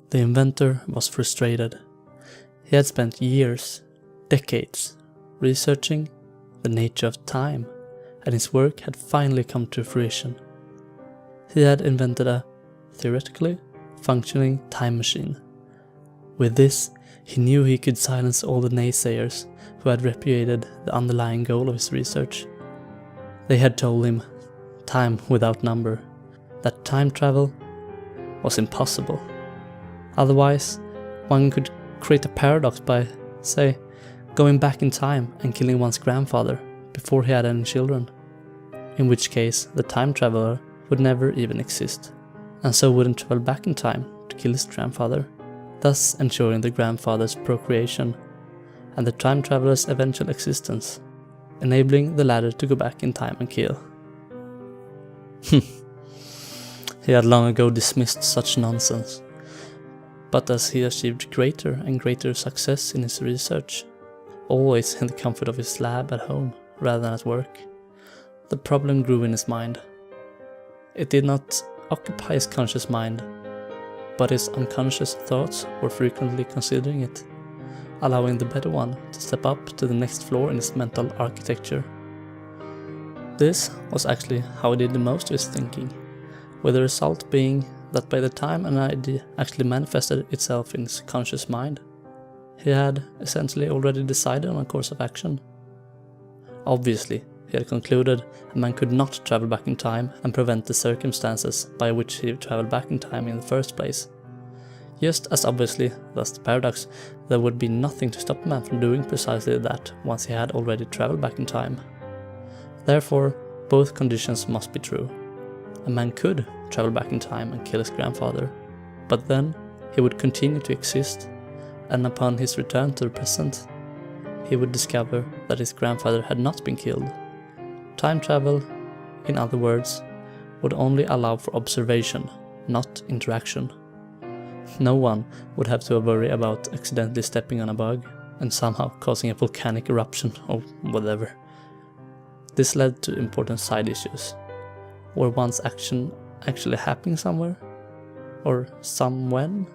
The inventor was frustrated. He had spent years, decades, researching the nature of time, and his work had finally come to fruition. He had invented a, theoretically, functioning time machine. With this, he knew he could silence all the naysayers who had repudiated the underlying goal of his research. They had told him, time without number, that time travel was impossible. Otherwise, one could create a paradox by, say, going back in time and killing one's grandfather before he had any children, in which case the time traveler would never even exist, and so wouldn't travel back in time to kill his grandfather, thus ensuring the grandfather's procreation and the time traveler's eventual existence, enabling the latter to go back in time and kill. He had long ago dismissed such nonsense, but as he achieved greater and greater success in his research, always in the comfort of his lab at home rather than at work, the problem grew in his mind. It did not occupy his conscious mind, but his unconscious thoughts were frequently considering it, allowing the better one to step up to the next floor in his mental architecture. This was actually how he did the most of his thinking, with the result being that by the time an idea actually manifested itself in his conscious mind, he had essentially already decided on a course of action. Obviously, he had concluded a man could not travel back in time and prevent the circumstances by which he traveled back in time in the first place. Just as obviously, thus the paradox, there would be nothing to stop a man from doing precisely that once he had already traveled back in time. Therefore, both conditions must be true. A man could travel back in time and kill his grandfather, but then he would continue to exist, and upon his return to the present, he would discover that his grandfather had not been killed. Time travel, in other words, would only allow for observation, not interaction. No one would have to worry about accidentally stepping on a bug and somehow causing a volcanic eruption or whatever. This led to important side issues. Were one's action actually happening somewhere? Or somewhen?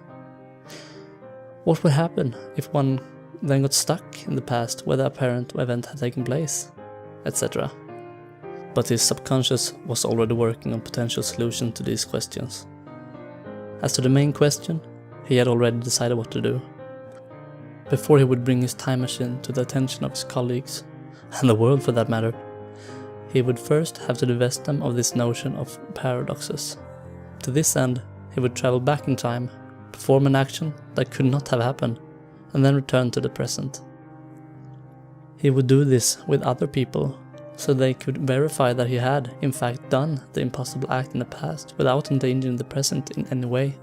What would happen if one then got stuck in the past where the apparent event had taken place, etc.? But his subconscious was already working on potential solutions to these questions. As to the main question, he had already decided what to do. Before he would bring his time machine to the attention of his colleagues, and the world for that matter, he would first have to divest them of this notion of paradoxes. To this end, he would travel back in time, perform an action that could not have happened, and then return to the present. He would do this with other people, so they could verify that he had, in fact, done the impossible act in the past without endangering the present in any way.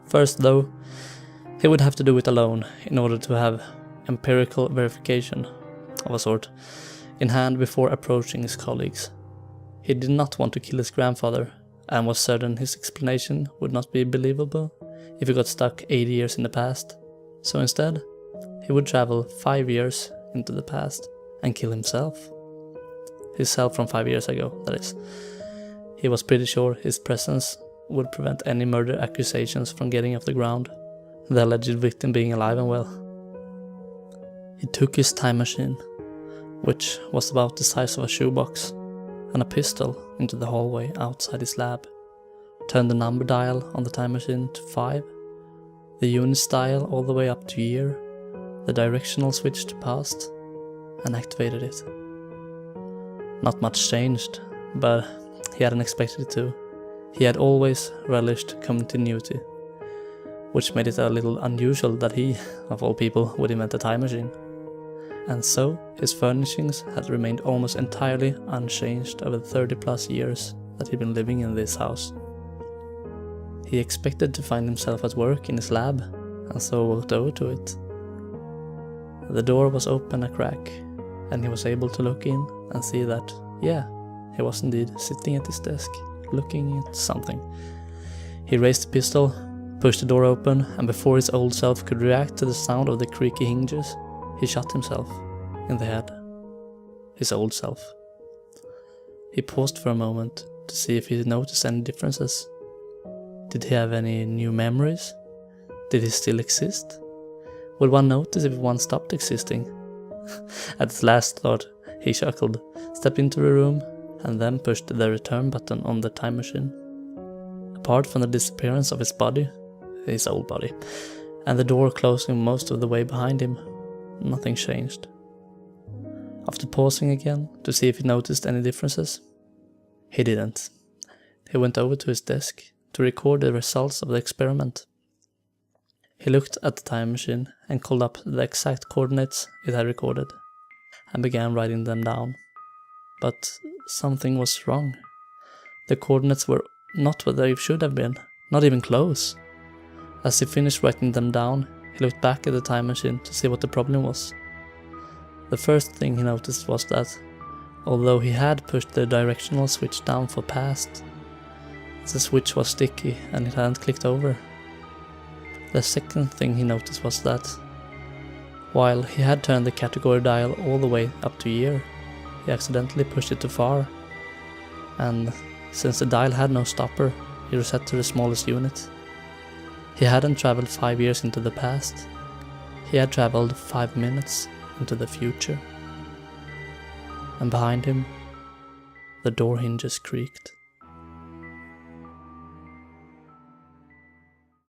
First, though, he would have to do it alone in order to have empirical verification, of a sort, in hand before approaching his colleagues. He did not want to kill his grandfather, and was certain his explanation would not be believable if he got stuck 80 years in the past. So instead, he would travel 5 years into the past and kill himself. His self from 5 years ago, that is. He was pretty sure his presence would prevent any murder accusations from getting off the ground, the alleged victim being alive and well. He took his time machine, which was about the size of a shoebox, and a pistol into the hallway outside his lab, turned the number dial on the time machine to 5, the units dial all the way up to year, the directional switch to past, and activated it. Not much changed, but he hadn't expected it to. He had always relished continuity, which made it a little unusual that he, of all people, would invent a time machine. And so, his furnishings had remained almost entirely unchanged over the 30 plus years that he'd been living in this house. He expected to find himself at work in his lab, and so walked over to it. The door was open a crack, and he was able to look in and see that, yeah, he was indeed sitting at his desk, looking at something. He raised the pistol, pushed the door open, and before his old self could react to the sound of the creaky hinges, he shot himself in the head. His old self. He paused for a moment to see if he noticed any differences. Did he have any new memories? Did he still exist? Would one notice if one stopped existing? At his last thought, he chuckled, stepped into the room, and then pushed the return button on the time machine. Apart from the disappearance of his old body, and the door closing most of the way behind him, nothing changed. After pausing again to see if he noticed any differences, he didn't. He went over to his desk to record the results of the experiment. He looked at the time machine and called up the exact coordinates it had recorded, and began writing them down. But something was wrong. The coordinates were not what they should have been, not even close. As he finished writing them down, he looked back at the time machine to see what the problem was. The first thing he noticed was that, although he had pushed the directional switch down for past, the switch was sticky and it hadn't clicked over. The second thing he noticed was that, while he had turned the category dial all the way up to year, he accidentally pushed it too far, and since the dial had no stopper, he reset to the smallest unit. He hadn't traveled 5 years into the past, he had traveled 5 minutes into the future. And behind him, the door hinges creaked.